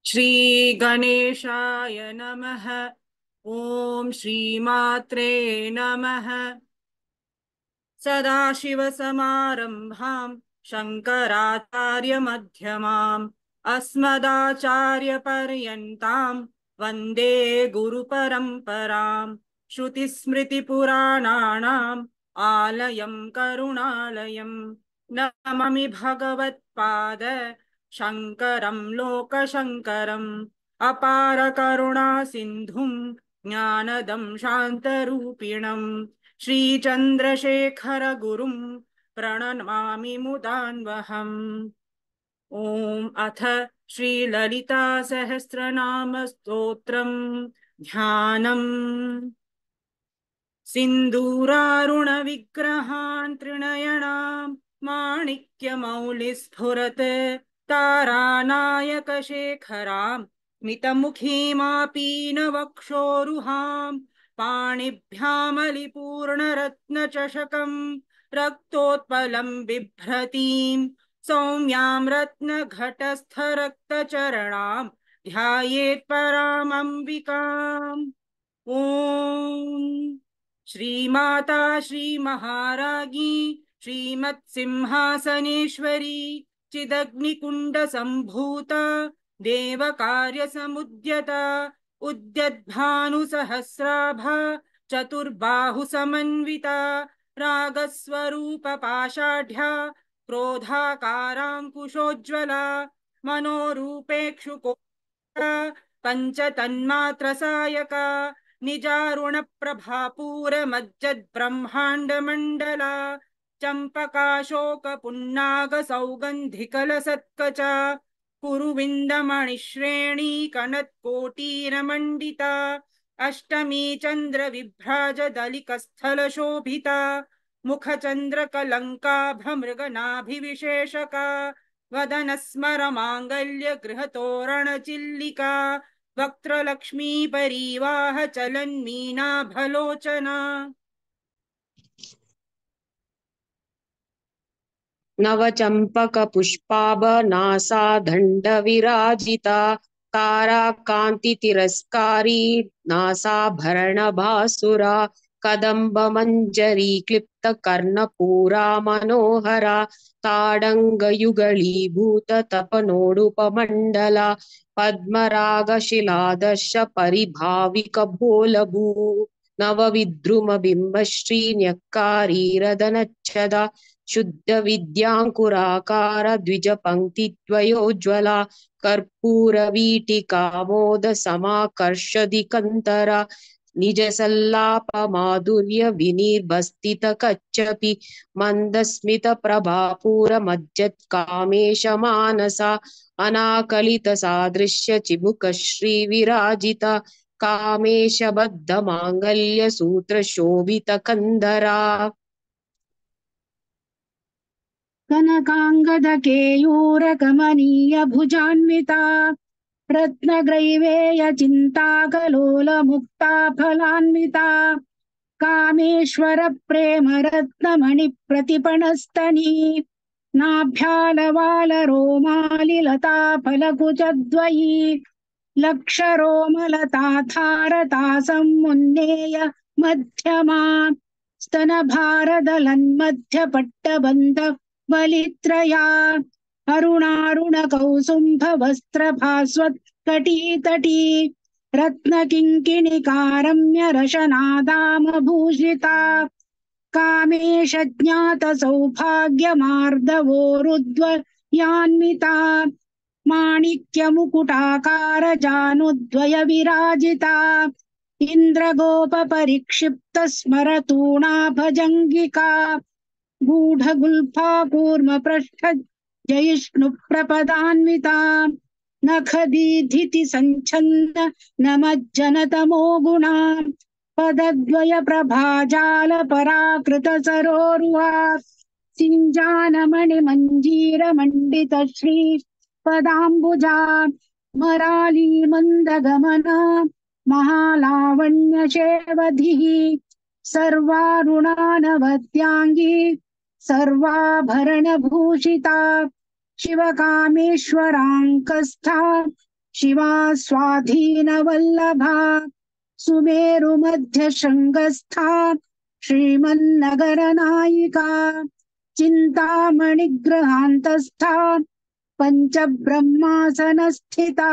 श्री गणेशाय नमः। ओम श्रीमात्रे नमः। सदाशिवसमारम्भां शङ्कराचार्यमध्यमाम् अस्मदाचार्यपर्यन्तां वन्दे गुरुपरम्पराम्। श्रुतिस्मृतिपुराणानाम् आलयं करुणालयं नमामि भगवत्पाद शङ्करं लोकशङ्करम्। अपार करुणा सिन्धुं ज्ञानदं शान्तरूपिणम् श्रीचन्द्रशेखर गुरुं प्रणमामि मुदान्वहम्। ॐ अथ श्रीललिता सहस्रनाम स्तोत्रम् ध्यानम्। सिन्दूरारुणविग्रहान् त्रिनयनां माणिक्यमौलिस्फुरत् तारानायकशेखरां स्मितमुखीमापीनवक्षोरुहां पाणिभ्यामलिपूर्णरत्नचषकं रक्तोत्पलं बिभ्रतीं सौम्यां रत्नघटस्थरक्तचरणां ध्यायेत् परामम्बिकाम्। ॐ श्रीमाता श्रीमहाराज्ञी श्रीमत्सिंहासनेश्वरी चिदग्निकुण्डसम्भूता देवकार्यसमुद्यता उद्यद्भानुसहस्राभा चतुर्बाहुसमन्विता रागस्वरूपपाषाढ्या क्रोधाकाराङ्कुशोज्ज्वला मनोरूपेक्षुकोटा पञ्चतन्मात्रसायका निजारुणप्रभापूरमज्जद्ब्रह्माण्डमण्डला चम्पकाशोकपुन्नागसौगन्धिकलसत्कचा कुरुविन्दमणिश्रेणी कनत्कोटीरमण्डिता अष्टमी चन्द्रविभ्राजदलिकस्थलशोभिता मुखचन्द्रकलङ्काभमृगनाभिविशेषका वदनस्मरमाङ्गल्यगृहतोरणचिल्लिका वक्त्रलक्ष्मी परिवाह चलन्मीनाभलोचना। नवचम्पकपुष्पाभनासा दण्डविराजिता ताराकान्तितिरस्कारी नासाभरणभासुरा कदम्बमञ्जरी क्लिप्तकर्णपूरा मनोहरा ताडङ्गयुगलीभूत तपनोडुपमण्डला पद्मरागशिलादर्श परिभाविकभोलभू नवविद्रुमबिम्बश्रीन्यक्कारीरदनच्छदा शुद्धविद्याङ्कुराकार द्विजपङ्क्तिद्वयोज्ज्वला कर्पूरवीटिकामोदसमाकर्षदिकन्तरा निजसल्लापमाधुर्य विनिर्भस्तितकच्चपि मन्दस्मितप्रभापूरमज्जत्कामेशमानसा अनाकलितसादृश्य चिबुकश्रीविराजिता कामेशबद्धमाङ्गल्यसूत्रशोभितकन्धरा कनकाङ्गदकेयूरकमनीय भुजान्विता रत्नग्रैवेय चिन्ताकलोलमुक्ता फलान्विता कामेश्वर प्रेम रत्नमणि प्रतिपणस्तनी नाभ्यालवाल रोमालिलता फलकुचद्वयी लक्षरोमलता थारता सम्मुन्नेय मध्यमा स्तनभारदलन्मध्यपट्टबन्ध बलित्रया अरुणारुणकौसुम्भ वस्त्रभास्वत्कटीतटी रत्नकिङ्किणिकारम्य रशनादामभूषिता कामेशज्ञातसौभाग्यमार्दवोरुद्वयान्विता माणिक्यमुकुटाकार जानुद्वय विराजिता इन्द्रगोपपरिक्षिप्त स्मरतूणाभजङ्गिका गूढगुल्फा कूर्मपृष्ठ जयिष्णुप्रपदान्विता नखदीधिति सञ्छन्न नमज्जनतमो गुणा पदद्वय प्रभाजाल पराकृत सरोरुहा सिञ्जानमणिमञ्जीरमण्डित श्री पदाम्बुजा मराली मन्दगमना महालावण्यशेवधिः सर्वारुणानवद्याङ्गी सर्वाभरणभूषिता शिवकामेश्वराङ्कस्था शिवा स्वाधीनवल्लभा सुमेरुमध्यशृङ्गस्था श्रीमन्नगरनायिका चिन्तामणिगृहान्तस्था पञ्चब्रह्मासनस्थिता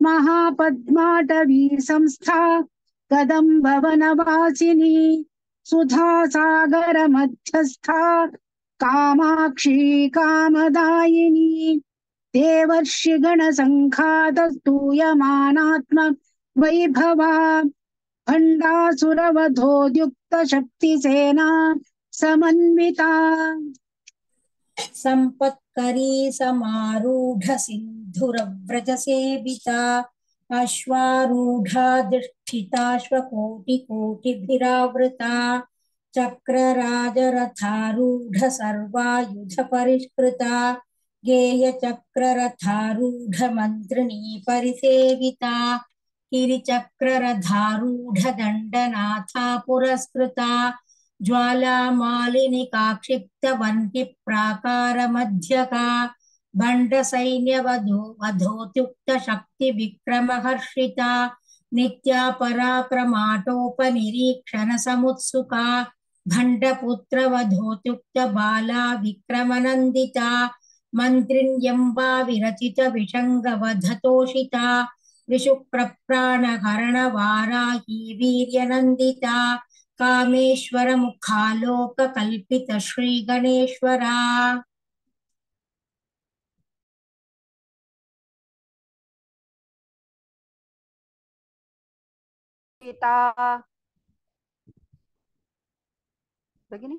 महापद्माटवी संस्था कदम्बवनवासिनी सुधासागरमध्यस्था कामाक्षी कामदायिनी देवर्षिगणसङ्घातस्तूयमानात्म वैभवा भण्डासुरवधोद्युक्तशक्तिसेना समन्विता संपत्करी समारूढ सिन्धुरव्रजसेविता अश्वारूढाधिष्ठिताश्वकोटिकोटिभिरावृता चक्रराजरथारूढ सर्वायुधपरिष्कृता गेयचक्ररथारूढ मन्त्रिणी परिसेविता गिरिचक्ररथारूढ दण्डनाथा पुरस्कृता ज्वालामालिनिका क्षिप्तवह्निप्राकारमध्यका भण्डसैन्यवधोत्युक्तशक्तिविक्रमहर्षिता नित्या पराक्रमाटोपनिरीक्षणसमुत्सुका भण्डपुत्रवधोत्युक्तबाला विक्रमनन्दिता मन्त्रिण्यम्बा विरचितविषङ्गवधतोषिता विशुप्रप्राणहरणवाराही वीर्यनन्दिता कामेश्वर मुखालोककल्पित श्री गणेश्वरा भगिनी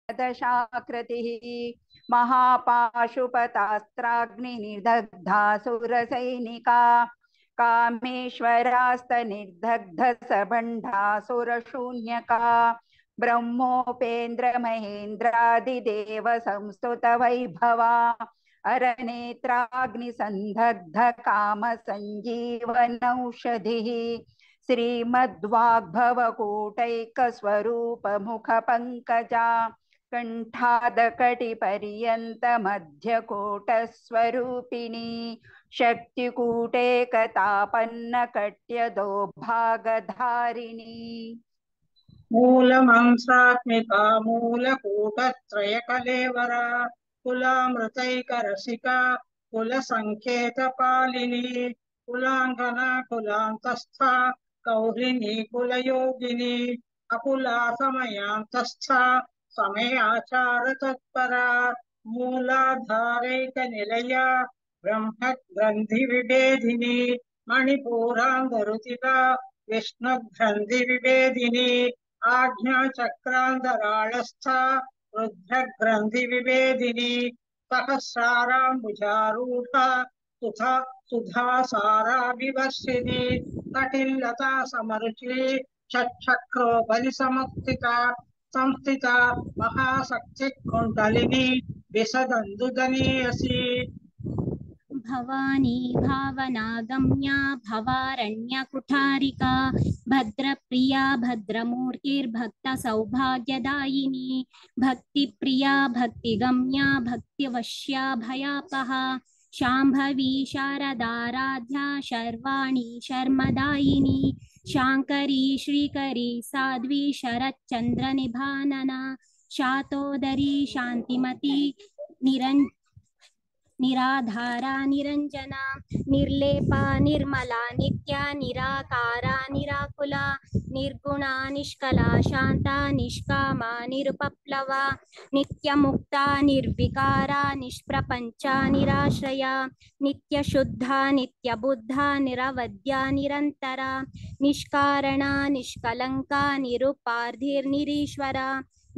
दशाकृतिः महापाशुपतास्त्राग्निनिर्दग्धासुरसैनिका कामेश्वरास्तनिर्दग्धसबण्ढासुरशून्यका ब्रह्मोपेन्द्रमहेन्द्रादिदेव संस्तुतवैभवा अरनेत्राग्निसन्धग्ध कामसञ्जीवनौषधिः श्रीमद्वाग्भवकूटैकस्वरूपमुखपङ्कजा कण्ठादकटिपर्यन्तमध्यकूटस्वरूपिणी शक्तिकूटेकतापन्नकट्यदो भागधारिणी मूलमंसात्मिका मूलकूटत्रयकलेवरा कुलामृतैकरसिका कुलसङ्केतपालिनी कुलाङ्गना कुलान्तस्था कौलिनी कुलयोगिनी अकुला समयान्तस्था समयाचारतत्परा मूलाधारैकनिलया ब्रह्मग्रन्थिविभेदिनी मणिपूराङ्गरुचिता विष्णुग्रन्थिविभेदिनी आज्ञाचक्रान्तराळस्था रुद्रग्रन्थिविभेदिनी सहस्राराम्बुजारूढा सुधासाराभिवर्षिणी कटिल्लता समरुचि चक्षक्रोबलिसमुत्थिता संस्थिता महाशक्तिकुण्डलिनी विसदन्दुदनीयसी भवानी भावनागम्या भवारण्यकुठारिका भद्रप्रिया भद्रमूर्तिर्भक्तसौभाग्यदायिनी भक्तिप्रिया भक्तिगम्या भक्तिवश्या भयापहा शाम्भवी शारदाराध्या शर्वाणी शर्मदायिनी शाङ्करी श्रीकरी साध्वी शरच्चन्द्रनिभानना शातोदरी शान्तिमती निराधारा निरञ्जना निर्लेपा निर्मला नित्या निराकारा निराकुला निर्गुणा निष्कला शान्ता निष्कामा निरुपप्लवा नित्यमुक्ता निर्विकारा निष्प्रपञ्चा निराश्रया नित्यशुद्धा नित्यबुद्धा निरवद्या निरन्तरा निष्कारणा निष्कलङ्का निरुपार्धिर्निरीश्वरा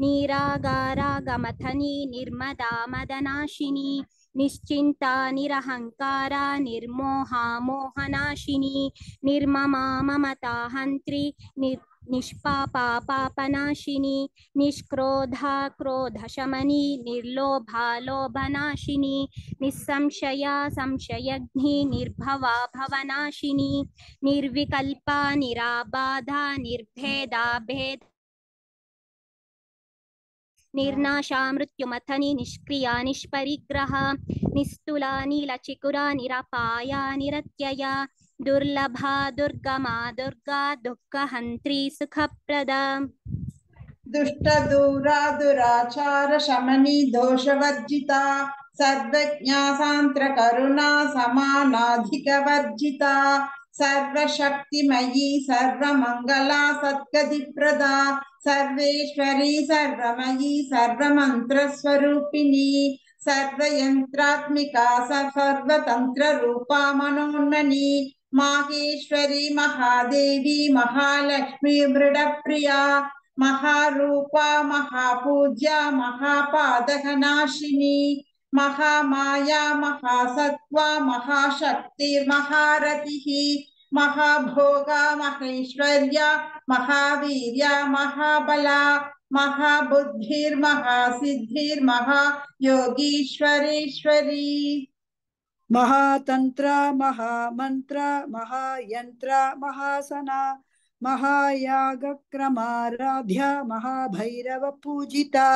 निरागारा गमथनी निर्मदा मदनाशिनी निश्चिंता निरहंकारा निर्मोहा मोहनाशिनी निर्ममा ममता हंत्री निष्पापा पापनाशिनी निष्क्रोधा क्रोधशमनी निर्लोभा लोभनाशिनी निस्संशया संशयघ्नी निर्भवा भवनाशिनी निर्विकल्पा निराबाधा निर्भेदा भेद निर्नाशा मृत्युमथनी निष्क्रिया निष्परिग्रहा निस्तुला नीलचिकुरा निरपाया निरत्यया दुर्लभा दुर्गमा दुर्गा दुःखहन्त्री सुखप्रदा दुष्ट दूरा दुराचार शमनी दोषवर्जिता सर्वज्ञा सान्त्र करुणा समानाधिक वर्जिता सर्वशक्तिमयी सर्वमंगला सद्गतिप्रदा सर्वेश्वरी सर्वमयी सर्वमंत्र स्वरूपिणी सर्वयंत्रात्मिका सर्वतंत्र रूपा मनोन्मनी माहेश्वरी महादेवी महालक्ष्मी मृडप्रिया महारूपा महापूज्या महापादकनाशिनी महामाया महासत्वा महाशक्तिर्महारतिः महाभोगा महेश्वर्या महावीर्या महाबला महाबुद्धिर्महासिद्धिर्महायोगीश्वरेश्वरी महातंत्र महामंत्र महायंत्र महासना महायागक्रमाराध्या महाभैरव पूजिता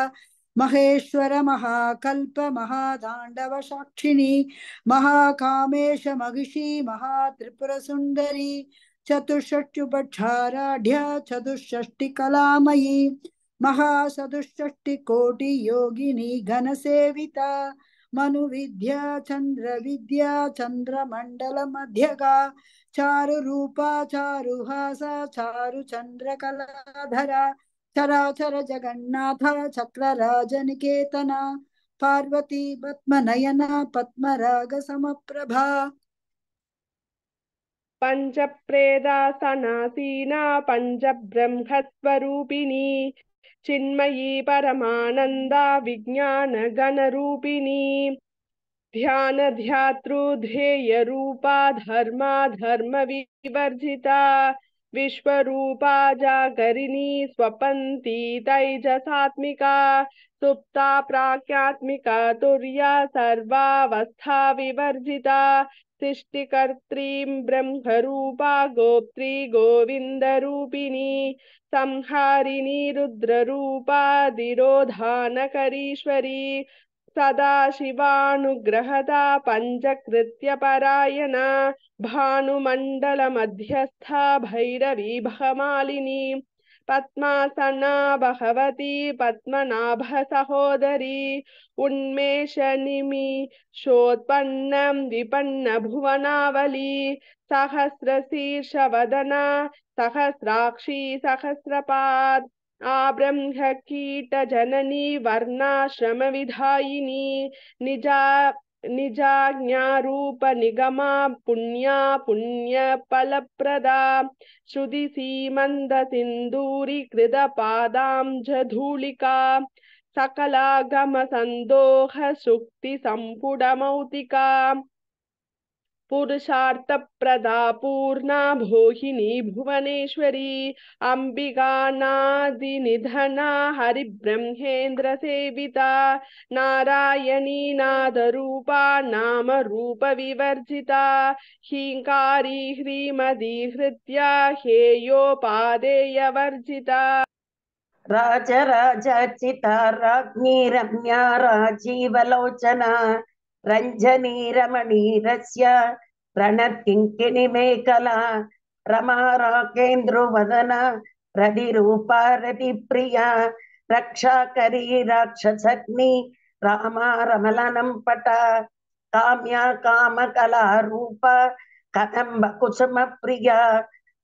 महेश्वर महाकल्प महादांडव साक्षिणी महाकामेश महिषी महात्रिपुर सुंदरी चतुष्षष्टिपक्षाराढ्या चतुष्षष्टि कलामयी महासदुष्षष्टि कोटि योगिनी घनसेविता मनु विद्या चंद्रमंडल मध्यगा चारु रूपा चारुहासा चारु चंद्र कलाधरा चराचर जगन्नाथ चक्रराज निकेतना पार्वती पद्मनयना पद्मराग समप्रभा पंच प्रेदासनासीना पंच ब्रह्मस्वरूपिणी चिन्मयी परमानंदा विज्ञान गणरूपिणी ध्यान ध्यातृध्येय रूपा धर्मा धर्म विवर्जिता विश्वरूपा जागरिणी स्वपन्ती तैजसात्मिका सुप्ता प्राज्ञात्मिका तुर्या सर्वावस्था विवर्जिता सृष्टिकर्त्रीं ब्रह्मरूपा गोप्त्री गोविन्दरूपिणी संहारिणी रुद्ररूपा तिरोधानकरीश्वरी सदा शिवानुग्रहदा पंचकृत्यपरायणा भानुमण्डल मध्यस्था भैरवी भमालिनी पद्मासना भगवती पद्मनाभ सहोदरी उन्मेषनिमिषोत्पन्नं विपन्न भुवनावली सहस्रशीर्षवदना सहस्राक्षी सहस्रपाद आब्रह्मकीट जननी वर्णाश्रम विधायिनी निजाज्ञारूप निगमा पुण्या पुण्य फलप्रदा श्रुति सीमंद सिंदूरी कृत पादांजधूलिका सकलागम संदोह सुक्ति संपुटमौतिका पुरुषार्थ प्रदा पूर्णा भोहिनी भुवनेश्वरी अंबिका नादि निधना हरिब्रह्मेन्द्र सेविता नारायणी नादरूपा नाम रूप विवर्जिता हींकारी ह्रीमदी हृत्या हेयोपादेय वर्जिता राजराजार्चिता राज्ञी रम्या राजीवलोचना रंजनी रमणीरस्य रणकिंकिणी मेखला रमा राकेन्द्रवदना रतिरूपा रतिप्रिया रक्षाकरी राक्षसग्नि रामा रमलनं पटा काम्या कामकला रूपा कदम्ब कुसुम प्रिया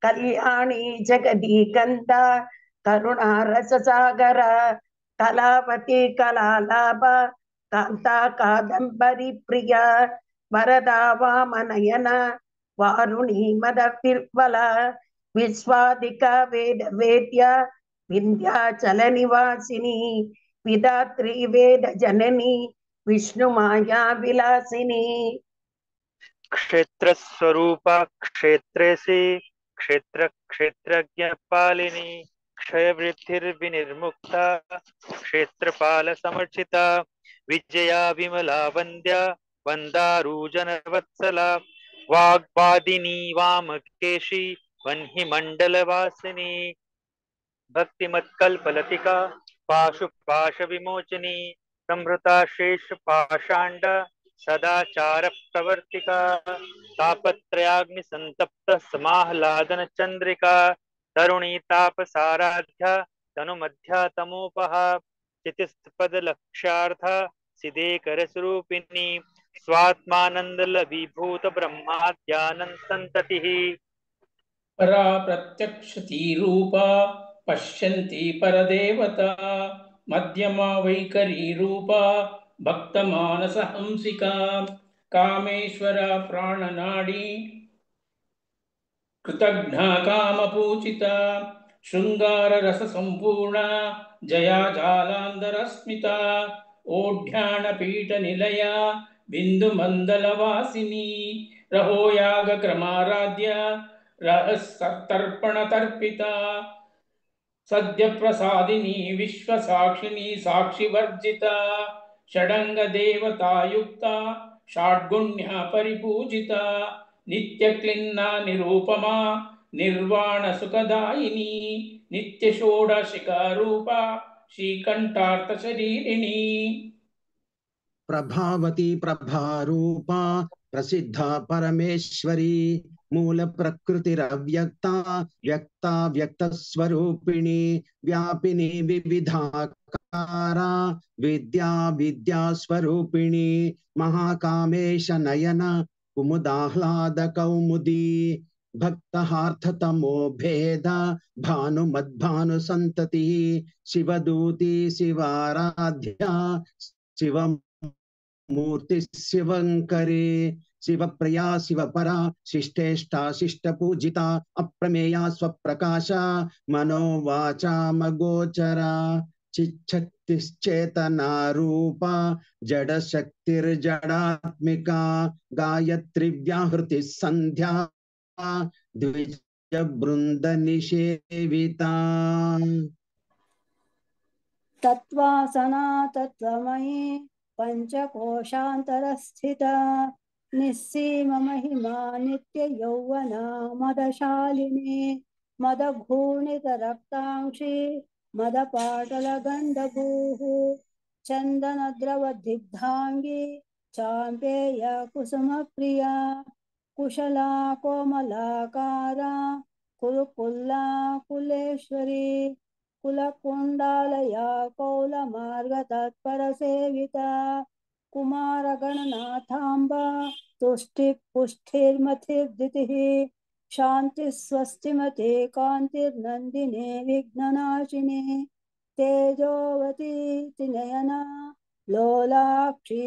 कल्याणी जगदी गंधा करुणा रससागरा कलावती कलालाभा कांता कादंबरी प्रिया वरदा वामनयना वारुणी मदपिर्बला विश्वादिका वेद वेद्या विंध्याचल निवासिनी विधात्री वेद जननी विष्णु माया विलासिनी क्षेत्र स्वरूपा क्षेत्रेसी क्षेत्र क्षेत्रज्ञ पालिनी क्षयवृद्धिर्विनिर्मुक्ता क्षेत्रपाल समर्चिता विजया विमला वन्द्या वन्दारूजनवत्सला वाग्वादिनी वामकेशी वह्नि मण्डलवासिनी भक्तिमत्कल्पलतिका पाशुपाश विमोचनी संहृता शेष पाषाण्ड सदाचार प्रवर्तिका तापत्रयाग्नि संतप्त समाह्लादन चंद्रिका तरुणी तापसाराध्या तनुमध्या तमोपहा चितिस्पद लक्ष्यार्थ सिदेकर स्वरूपिणी स्वात्मानंद लभीभूत ब्रह्माद्यानंद संततिः परा प्रत्यक्षती रूपा पश्यन्ति परदेवता मध्यमा वैखरी रूपा भक्तमानसहंसिका कामेश्वरा प्राणनाडी कृतघ्ना कामपूजिता शृङ्गाररससम्पूर्णा जया जालान्धरस्मिता ओढ्याणपीठनिलया बिन्दुमण्डलवासिनी रहोयागक्रमाराध्या रहस्यतर्पणतर्पिता सद्यप्रसादिनी विश्वसाक्षिणी साक्षिवर्जिता षडङ्गदेवतायुक्ता षड्गुण्या परिपूजिता नित्यक्लिन्ना निरूपमा निर्वाणसुखदायिनी नित्यषोडशिकारूपा श्रीकण्ठार्थशरीरिणी प्रभावती प्रभारूपा प्रसिद्धा परमेश्वरी मूल प्रकृतिरव्यक्ता व्यक्ता व्यक्तस्वरूपिणी व्यापिनी विविधाकारा विद्या विद्यास्वरूपिणी महाकामेश नयन कुमुदाह्लाद कौमुदी भक्तहार्थतमो भेद भानुमद्भानुसन्तति शिवदूती शिवाराध्या शिवमूर्ति शिवंकरी शिवप्रिया शिवपरा शिष्टेष्टा शिष्टपूजिता अप्रमेया स्वप्रकाशा मनोवाचा मगोचरा चिच्छक्तिश्चेतना रूपा जडशक्तिर्जडात्मिका गायत्री व्याहृति संध्या द्विज बृंद निषेविता तत्त्वासना तत्त्वमयी पंचकोशान्तरस्थिता निस्सीम महिमा नित्य यौवना मदशालिनी मदघूर्णितरक्तांक्षी मदपाटलगन्धभूः चन्दनद्रवदिग्धाङ्गी चाम्पेय कुसुमप्रिया कुशला कोमलाकारा कुरुकुल्ला कुलेश्वरी कुलकुण्डालया कौलमार्गतत्परसेविता कुमारगणनाथाम्बा तुष्टिपुष्टिर्मतिर्दितिः शान्तिः स्वस्तिमते कान्तिर्नन्दिने विघ्ननाशिने तेजोवती नयना लोलाक्षी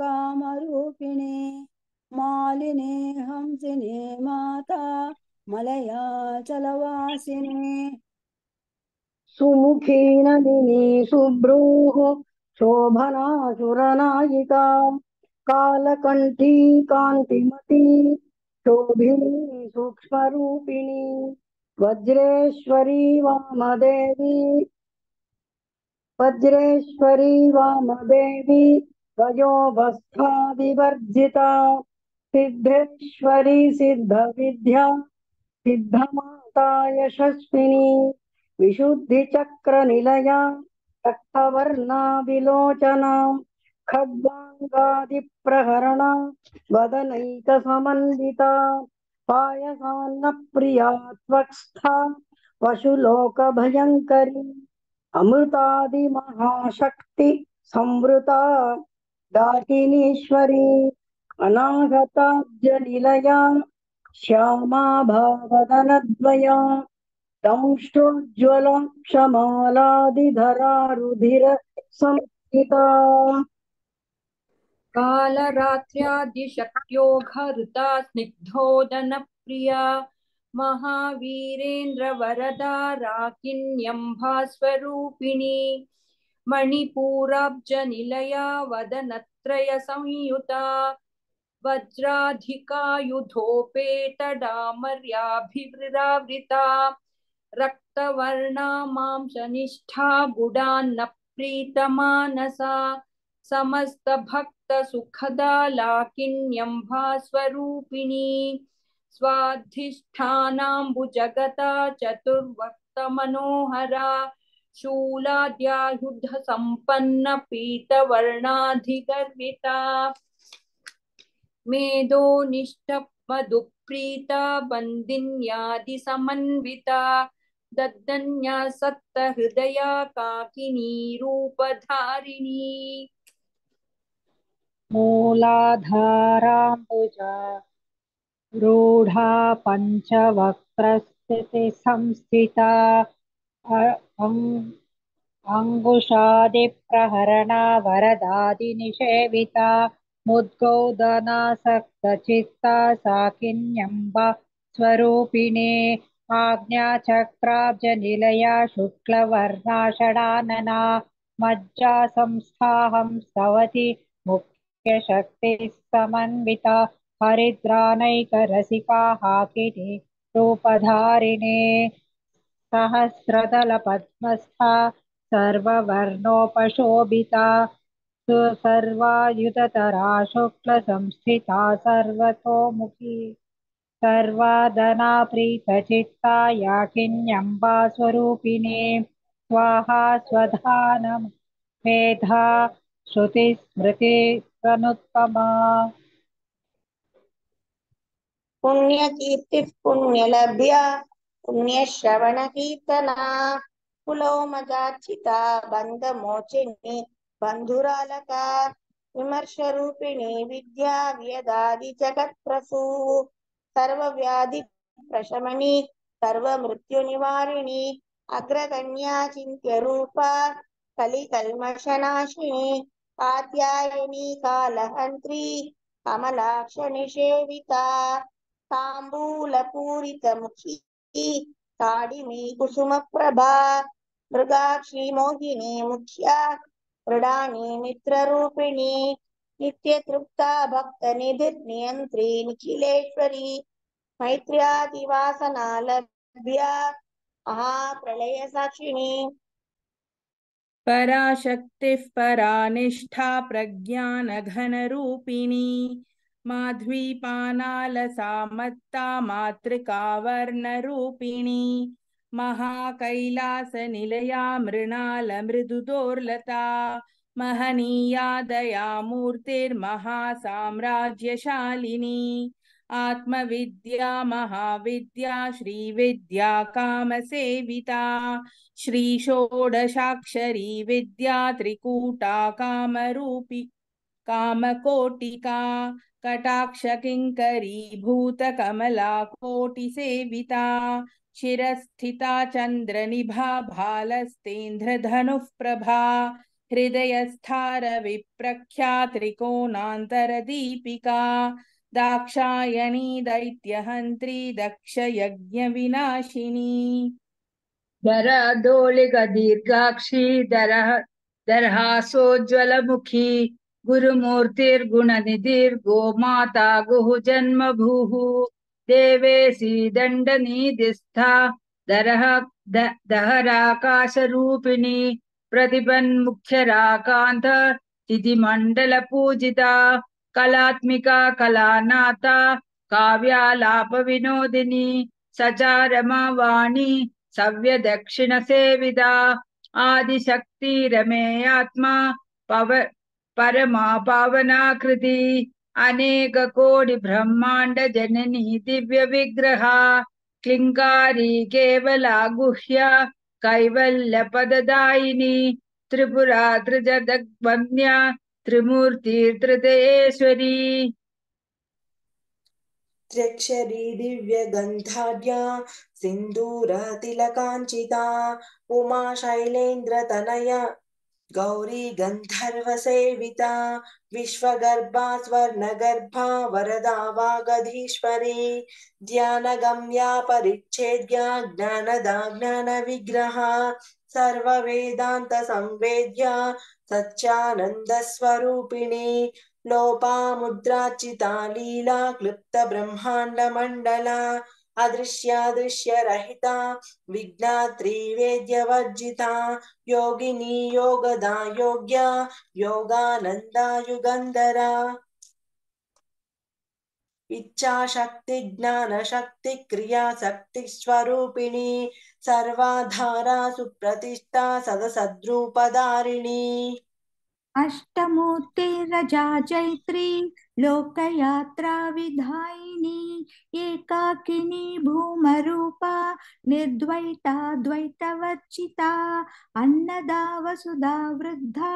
कामरूपिणे मालिने हंसिने माता मलयाचलवासिने सुमुखी नलिनी शुभ्रूः शोभना सुरनायिका कालकण्ठी कान्तिमती शोभिनी सूक्ष्मरूपिणी वज्रेश्वरी वामदेवी वयोवस्था विवर्जिता सिद्धेश्वरी सिद्धविद्या सिद्धमाता यशस्विनी विशुद्धिचक्रनिलया रक्तवर्णा विलोचना खड्गाङ्गादिप्रहरणा वदनैकसमन्विता पायसान्नप्रिया त्वक्स्था वशुलोकभयङ्करी अमृतादिमहाशक्ति संवृता दाकिनीश्वरी अनागताब्जनिलया श्यामा भावदनद्वया दंष्ट्रोज्ज्वला क्षमालादिधरा रुधिर संस्थिता कालरात्र्यादिशक्त्योघहृता स्निग्धोदनप्रिया महावीरेन्द्रवरदा राकिन्यम्भास्वरूपिणी मणिपूराब्जनिलया वदनत्रयसंयुता वज्राधिकायुधोपेतडामर्याभिवृरावृता रक्तवर्णा मांसनिष्ठा गुडान्न प्रीतमानसा समस्तभक्तसुखदा लाकिन्यम्भा स्वरूपिणी स्वाधिष्ठानाम्बुजगता चतुर्वक्तमनोहरा शूलाद्यायुधसम्पन्न पीतवर्णाधिगर्विता मेदो निष्ठमधुप्रीता बन्दिन्यादिसमन्विता दद्दन्या सत्तहृदया काकिनी रूपधारिणी मूलाधाराम्बुजा रूढा पञ्चवक्त्रस्थिति संस्थिता अङ्गुशादिप्रहरणा वरदादिनिषेविता मुद्गौदनासक्तचित्ता साकिन्यम्बा स्वरूपिणे आज्ञाचक्राब्जनिलया शुक्लवर्णा षडानना मज्जा संस्थाहं स्तवति मुख्यशक्तिः समन्विता हरिद्रानैकरसिका हाकिनी रूपधारिणे सहस्रदलपद्मस्था सर्ववर्णोपशोभिता सर्वायुधतरा शुक्लसंस्थिता सर्वतोमुखी सर्वादना प्रीतचित्ता याकिन्यम्बा स्वरूपिणे स्वाहा स्वधानं मेधा श्रुतिस्मृतिरनुत्तमा पुण्यकीर्तिः पुण्यलभ्या पुण्यश्रवणकीर्तना पुलोमजार्चिता बन्धमोचिनी बन्धुरालका विमर्शरूपिणी विद्या व्यदादि जगत्प्रसू सर्वव्याधि प्रशमनी सर्वमृत्युनिवारिणी अग्रगण्या चिन्त्यरूपा कलिकल्मषनाशिनी कात्यायनी कालहन्त्री कमलाक्षनिषेविता ताम्बूलपूरितमुखी ताडिमी कुसुमप्रभा मृगाक्षी मोहिनी मुख्या मृडानी मित्ररूपिणी नित्यतृप्ता भक्तनिधिर्नियन्त्री निखिलेश्वरी मैत्र्यादिवासना लभ्या महाप्रलयसाक्षिणी पराशक्तिः परानिष्ठा प्रज्ञानघनरूपिणी माध्वीपानालसा मत्ता मातृका वर्णरूपिणी महाकैलासनिलया मृणालमृदुदोर्लता महनीया दयामूर्तिर्महासाम्राज्यशालिनी आत्मविद्या महाविद्या श्रीविद्या कामसेविता श्रीषोडशाक्षरी विद्या त्रिकूटा कामरूपी कामकोटिका कटाक्षकिङ्करी भूतकमला कोटिसेविता शिरस्थिता चन्द्रनिभा भालस्तेन्द्रधनुः प्रभा हृदयस्थारविप्रख्या त्रिकोणान्तरदीपिका दाक्षायणी दैत्यहन्त्री दक्षयज्ञविनाशिनी दरदोलिगदीर्घाक्षी दरहासोज्ज्वलमुखी गुरुमूर्तिर्गुणनिधिर्गोमाता गुहुजन्मभूः देवेशी दण्डनिधिस्था दहराकाशरूपिणी प्रतिपन्मुख्यराकान्त तिथिमण्डलपूजिता कलात्मिका कलानाथा काव्यालापविनोदिनी सचारमावाणी सव्यदक्षिणसेविता आदिशक्ति रमेयात्मा परमा पावनाकृति अनेककोटि ब्रह्मांड जननी दिव्य विग्रहा क्लिंकारी केवला गुह्या कैवल्य पददायिनी त्रिपुरा त्रिजगद्वन्द्या त्रिमूर्ति त्रिदयेश्वरी त्र्यक्षरी दिव्यगन्धाढ्या सिन्दूरतिलकाञ्चिता उमा शैलेन्द्रतनया गौरी गन्धर्वसेविता विश्वगर्भा स्वर्णगर्भा वरदा वागधीश्वरी ध्यानगम्या परिच्छेद्या ज्ञानदा ज्ञानविग्रहा सर्ववेदान्तसंवेद्या सच्चानन्दस्वरूपिणी लोपामुद्राचिता लीला क्लुप्त ब्रह्माण्डमण्डला अदृश्यादृश्यरहिता विज्ञात्री वेद्यवर्जिता योगिनी योगदा योग्या योगानन्दा युगन्धरा इच्छाशक्ति ज्ञानशक्ति क्रियाशक्ति स्वरूपिणी सर्वाधारा सुप्रतिष्ठा सदसद्रूपधारिणी अष्टमूर्तिरजा चैत्री लोकयात्रा विधायिनी एकाकिनी भूमरूपा निर्द्वैता द्वैतवर्जिता अन्नदा वसुधा वृद्धा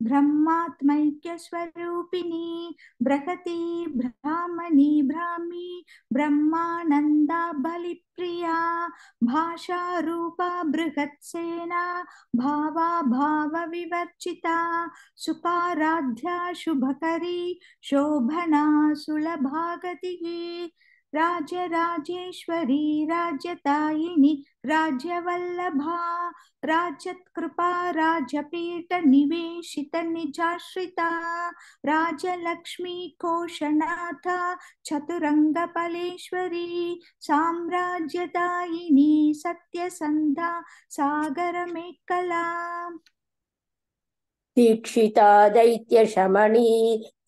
ब्रह्मात्मैक्यस्वरूपिणी बृहती ब्राह्मणी ब्राह्मी ब्रह्मानन्दा बलिप्रिया भाषा रूपा बृहत्सेना भावा भावविवर्जिता सुकाराध्या शुभकरी शोभना सुलभागतिः राजराजेश्वरी राज्यतायिनी राज्यवल्लभा राज्यत्कृपा राजपीठ निवेशित निजाश्रिता राजलक्ष्मी कोशनाथा चतुरंगफलेश्वरी साम्राज्यदायिनी सत्यसन्धा सागरमेखला दीक्षिता दैत्यशमनी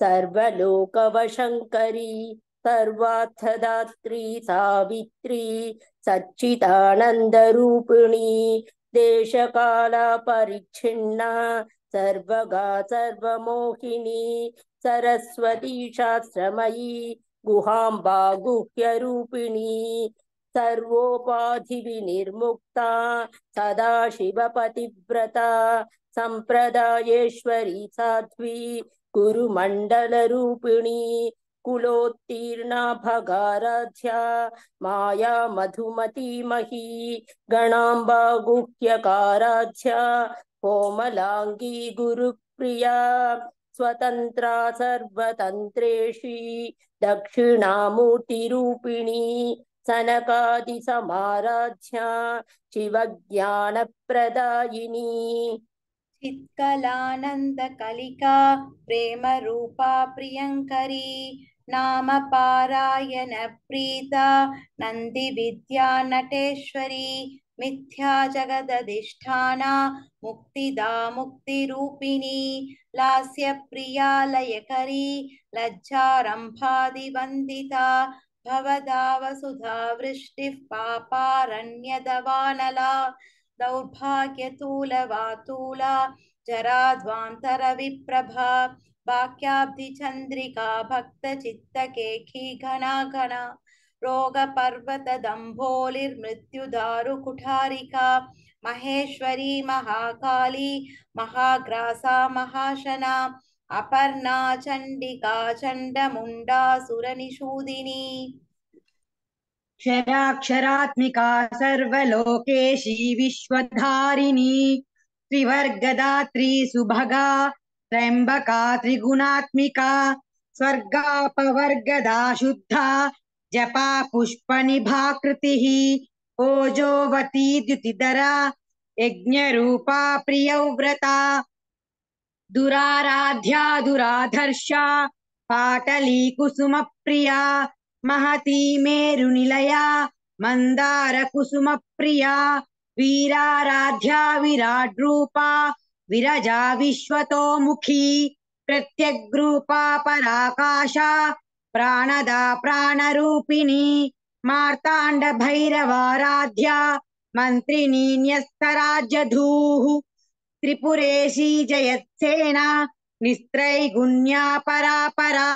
सर्वलोकवशङ्करी सर्वार्थदात्री सावित्री सच्चिदानन्दरूपिणी देशकालपरिच्छिन्ना सर्वगा सर्वमोहिनी सरस्वती शास्त्रमयी गुहाम्बा गुह्यरूपिणी सर्वोपाधिविनिर्मुक्ता सदाशिवपतिव्रता संप्रदायेश्वरी साध्वी गुरुमण्डलरूपिणी कुलोत्तीर्णा भगाराध्या माया मधुमती मही गणाम्बा गुह्यकाराध्या कोमलांगी गुरुप्रिया स्वतन्त्रा सर्वतन्त्रेषी दक्षिणामूर्तिरूपिणी सनकादिसमाराध्या शिवज्ञानप्रदायिनी चित्कलानन्दकलिका प्रेमरूपा प्रियङ्करी नाम पारायण प्रीता नन्दिविद्या नटेश्वरी मिथ्या जगदधिष्ठाना मुक्तिदा मुक्तिरूपिणी लास्यप्रिया लयकरी लज्जारम्भादिवन्दिता भवदा वसुधा वृष्टिः पापारण्यदवानला दौर्भाग्यतूलवातूला जराध्वान्तरविप्रभा वाक्याब्धिचन्द्रिका भक्तचित्तकेखी घना घना रोगपर्वतदम्भोलिर्मृत्युदारुकुठारिका महेश्वरी महाकाली महाग्रासा महाशना अपर्णा चण्डिका चण्डमुण्डासुरनिषूदिनी क्षराक्षरात्मिका सर्वलोकेशी विश्वधारिणी त्रिवर्गदात्री सुभगा त्र्यम्बका त्रिगुणात्मिका स्वर्गापवर्गदा शुद्धा जपा पुष्पनिभाकृतिः ओजोवती द्युतिधरा यज्ञरूपा प्रियव्रता दुराराध्या दुराधर्षा पाटली कुसुमप्रिया महती मेरुनिलया मंदार कुसुम प्रिया वीराराध्या विराट रूपा विरजा विश्वतोमुखी प्रत्यग्रूपा पराकाशा प्राणदा प्राणरूपिणी मार्तांड भैरवाराध्या मंत्रिणी न्यस्तराज्यधूः त्रिपुरेशी जयत्सेना निस्त्रैगुण्या परापरा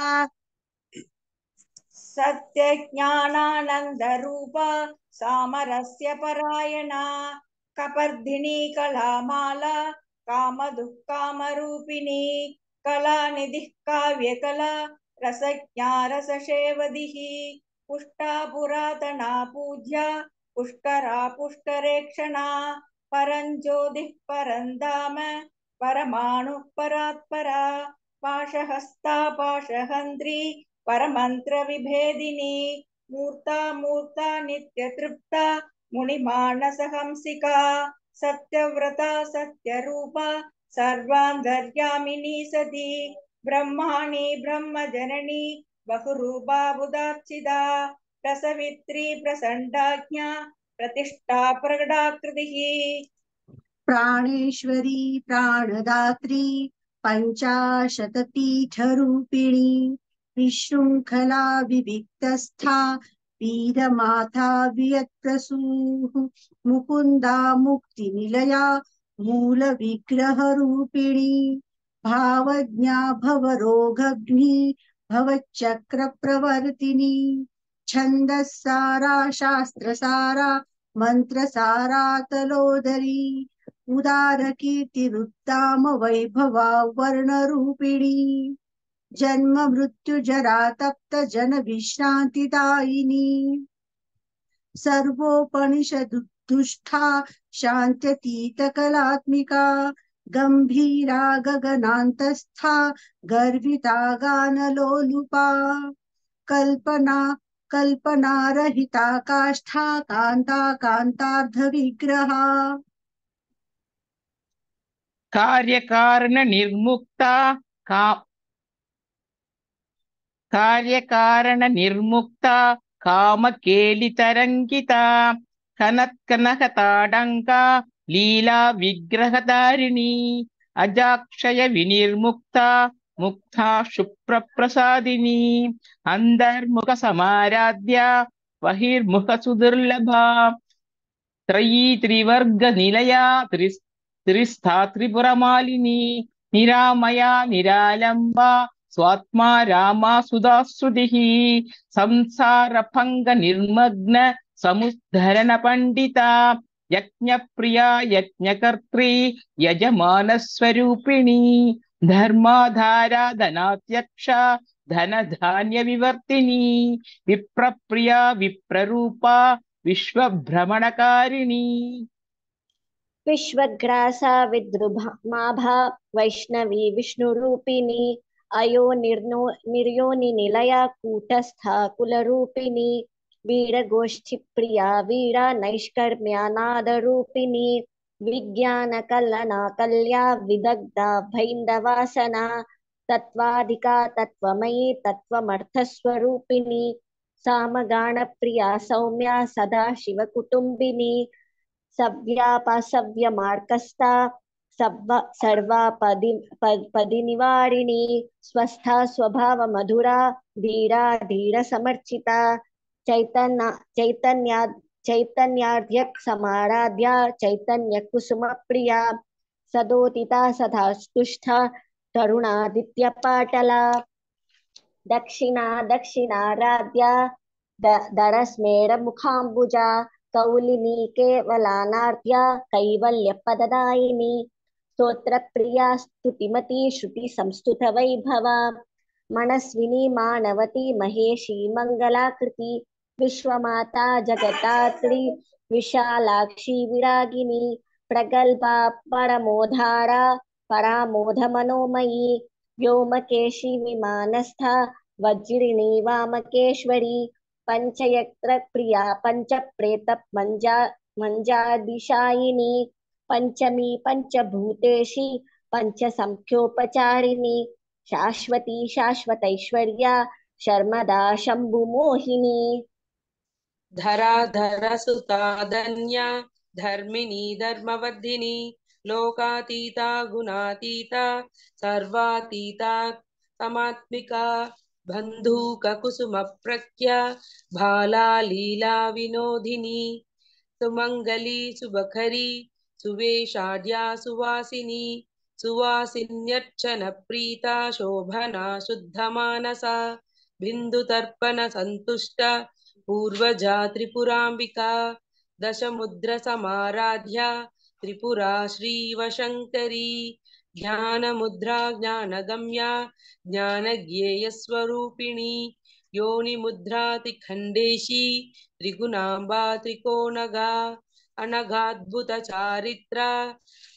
सत्यज्ञानानंद रूपा सामरस्य परायणा कपर्दिनी कलामाला कामदुःखामरूपिणी कलानिधिः काव्यकला रसज्ञा रससेवदिः पुष्टा पुरातना पूज्या पुष्करा पुष्करेक्षणा परञ्ज्योतिः परन्धाम परमाणुः परात्परा पाशहस्ता पाशहन्त्री परमंत्र विभेदिनी मूर्ता मूर्ता नित्यतृप्ता मुनिमानसहंसिका सत्यव्रता सत्यरूपा सर्वान्तर्यामिनी सती ब्रह्माणि ब्रह्मजननी बहुरूपा बुधार्चिता प्रसवित्री प्रचण्डाज्ञा प्रतिष्ठा प्रगडाकृतिः प्राणेश्वरी प्राणदात्री पञ्चाशतपीठरूपिणी विशृङ्खला विविक्तस्था वीरमाता वियत्प्रसूः मुकुन्दा मुक्तिनिलया मूलविग्रहरूपिणी भावज्ञा भवरोगग्नि भवच्चक्रप्रवर्तिनी छन्दस्सारा शास्त्रसारा मन्त्रसारा तलोदरी उदारकीर्तिरुत्ताम वैभवा वर्णरूपिणी जन्म मृत्यु जरा तप्त जन विश्रान्तिदायिनी सर्वोपनिषदुष्ठा शान्त्यतीतकलात्मिका गम्भीरा गगनान्तस्था गर्विता गानलोलुपा कल्पना कल्पनारहिता काष्ठा कान्ता कान्तार्धविग्रहा ಕಾರ್ಯಕಾರಣ ನಿರ್ಮುಕ್ತ ಕಾಮಕೇಲಿತರಂಗಿತ ಕನತ್ಕನಕತಾಡಂಕ ಲೀಲಾ ವಿಗ್ರಹಧಾರಿಣಿ ಅಜಾಕ್ಷಯ ವಿನಿರ್ಮುಕ್ತ ಮುಕ್ತ ಶುಪ್ರಪ್ರಸಾದಿನಿ ಅಂತರ್ಮುಖ ಸಮಾರಾಧ್ಯ ಬಹಿರ್ಮುಖ ಸುದುರ್ಲಭ ತ್ರಯೀ ತ್ರಿವರ್ಗ ನಿಲಯ ತ್ರಿಸ್ಥಾ ತ್ರಿಪುರಮಾಲಿನಿ ನಿರಾಮಯ ನಿರಾಲಂಬ ಸ್ವಾತ್ಮ ರಾಮ ಸುಧಾಶ್ರುತಿಃ ಸಂಸಾರ ಭಂಗ ನಿರ್ಮಗ್ನ ಸಮುದ್ಧರಣ ಪಂಡಿತ ಯಜ್ಞಪ್ರಿಯ ಯಜ್ಞಕರ್ತ್ರಿ ಯಜಮಾನ ಸ್ವರೂಪಿಣಿ ಧರ್ಮಾಧಾರ ಧನಾಧ್ಯಕ್ಷ ಧನ ಧಾನ್ಯ ವಿವರ್ತಿನಿ ವಿಪ್ರಪ್ರಿಯ ವಿಪ್ರರೂಪ ವಿಶ್ವಭ್ರಮಣಕಾರಿಣಿ विश्वग्रासा विद्रुमाभा वैष्णवी विष्णुरूपिणी अयो निर्योनि निलया कूटस्था कुलरूपिणी वीरगोष्ठीप्रिया वीरा नैष्कर्म्यानादरूपिणी विज्ञानकलना कल्या विदग्धा भैन्दवासना तत्त्वाधिका तत्त्वमयी तत्त्वमर्थस्वरूपिणी सामगानप्रिया सौम्या सदा शिवकुटुम्बिनी सव्यापसव्यमार्कस्था सर्वापदिनिवारिणी स्वस्था स्वभाव मधुरा धीरा धीर समर्चिता चैतन्यार्ध्यक समाराध्या चैतन्य कुसुम प्रिया सदोदिता सदा तुष्टा तरुणादित्य पाटला दक्षिणाराध्या दरस्मेर मुखाम्बुजा कौलिनी केवलानार्ध्या कैवल्यपददायिनी स्तोत्रप्रिया स्तुतिमती श्रुति संस्तुत वैभवा मनस्विनी मानवती महेशी मंगलाकृति विश्वमाता जगदात्री विशालाक्षी विरागिनी प्रगल्भा परमोधारा परामोध मनोमयी व्योमकेशी विमानस्था वज्रिणी वामकेश्वरी पंचयत्र प्रिया पंचप्रेत मंजादिशायिनी पंचमी पंचभूतेशी पंचसंख्योपचारिणी शाश्वती शाश्वतैश्वर्या शर्मदा शंभुमोहिनी धराधर सुतादन्या धर्मिणी धर्मवर्धिनी लोकातीता गुणातीता सर्वातीता समात्मिका बंधुक कुसुम प्रख्या भाला लीला विनोदिनी सुमंगली सुबखरी सुवेशाढ्या सुवासिनी सुवासिन्यर्चन प्रीता शोभना शुद्ध मानसा बिंदुतर्पण संतुष्ट पूर्वजा त्रिपुरांबिका दशमुद्र समाराध्या त्रिपुरा श्रीवशंकरी ज्ञान मुद्रा ज्ञानगम्या ज्ञानज्ञेय स्वरूपिणी योनि मुद्रातिखंडेशी त्रिगुणांबा त्रिकोणगा अनघाद्भुत चारित्रा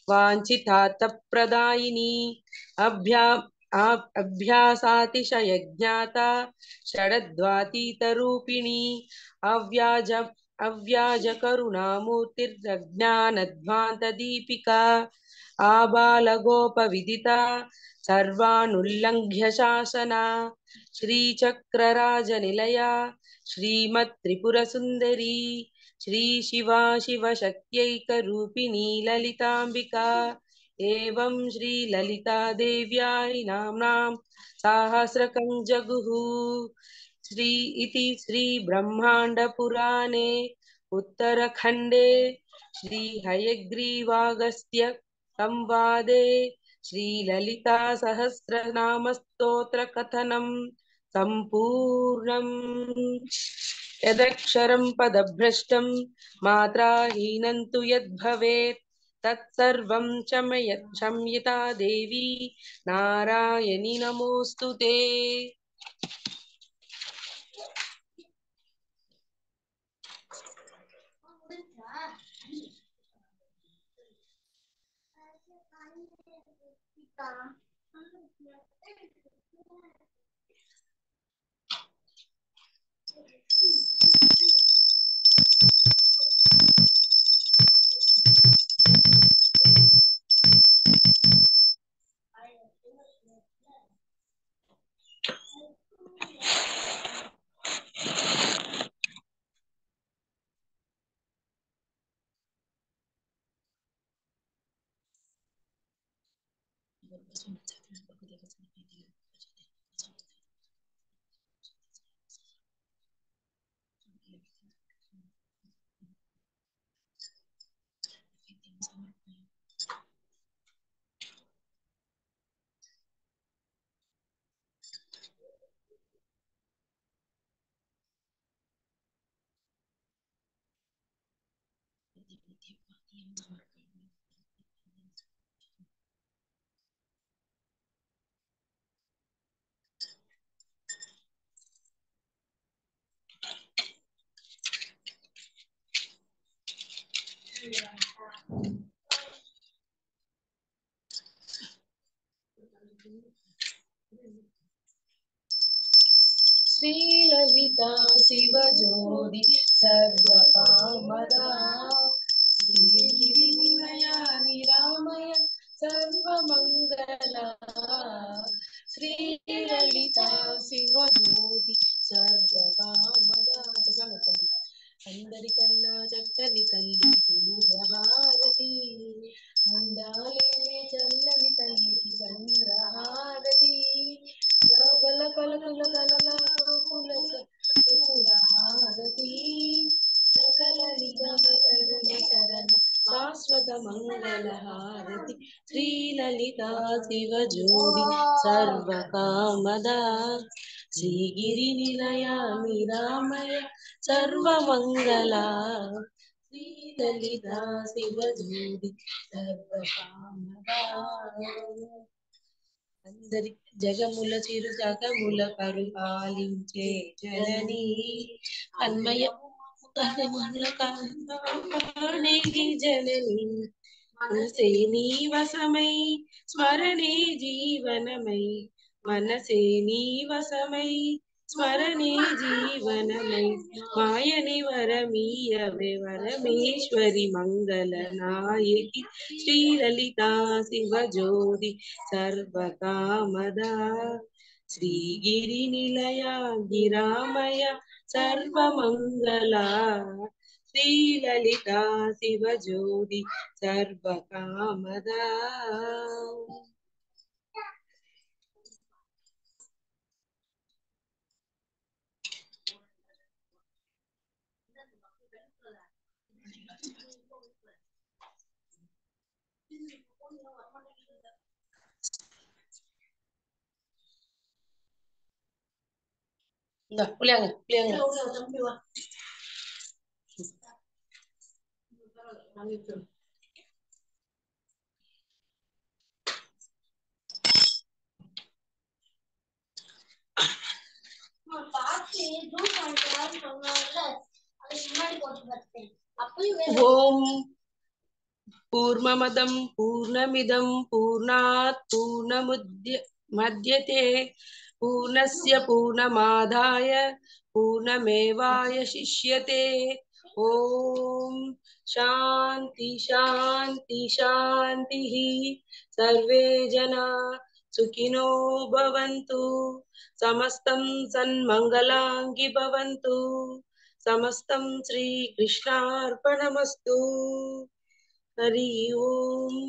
वांछितार्थप्रदायिनी अभ्यासातिशय ज्ञाता षडद्वातीतरूपिणी अव्याज करुणामूर्तिर्ज्ञानध्वान्तदीपिका आबालगोपविदिता सर्वानुल्लङ्घ्य शासना श्रीचक्रराजनिलया श्रीमत्त्रिपुरसुन्दरी श्रीशिवा शिवशक्त्यैकरूपिणी ललिताम्बिका एवं श्रीललिता देव्याः नाम्नां सहस्रकं जगुः श्री इति श्रीब्रह्माण्डपुराणे उत्तरखण्डे श्रीहयग्रीवागस्त्य संवादे श्रीललिता सहस्रनामस्तोत्रकथनं सम्पूर्णम् यदक्षरं पदभ्रष्टं मात्राहीनं तु यद्भवेत् तत्सर्वं क्षम्यता देवी नारायणी नमोऽस्तु ते। श्रीललिता शिवज्योति सर्वकामदा श्रीनिलया निरामय सर्वमङ्गला श्रीललिता शिवज्योति सर्वकामदा అందరికన్నా చక్కని తల్లికి సూర్యహారతి అందాలే చల్లని తల్లికి చంద్రహారతి లోపల పలుకుల కలల హారతి సకల నిగమ శరణ శాశ్వత మంగళ హారతి శ్రీలలితా శివజ్యోతి సర్వకామదా శ్రీగిరి నిలయా నిరామయ सर्वमंगला श्रीललिता शिवज्योति सर्वकामदा అందరి జగముల చిరు జగముల పరిపాలించే జనని అన్మయ కాణేగి జనని మనసే నీ వశమై స్మరణే జీవనమై మనసే నీ వశమై స్మరణే జీవనమై మాయని వరమీయవే వరమేశ్వరి మంగళ నాయకి శ్రీలలితా శివజ్యోతి సర్వకామదా శ్రీగిరి నిలయ గిరామయ సర్వమంగళా శ్రీలలితా శివజ్యోతి సర్వకామదా pulianga. ఓం పూర్ణమదం పూర్ణమిదం పూర్ణాత్ పూర్ణముద్యతే పూర్ణస్య పూర్ణమాదాయ పూర్ణమేవాయ శిష్యతే ॐ शान्ति शान्ति शान्तिः सर्वे जना सुखिनो भवन्तु समस्तं सन्मङ्गलाङ्गि भवन्तु समस्तं श्रीकृष्णार्पणमस्तु हरि ओम्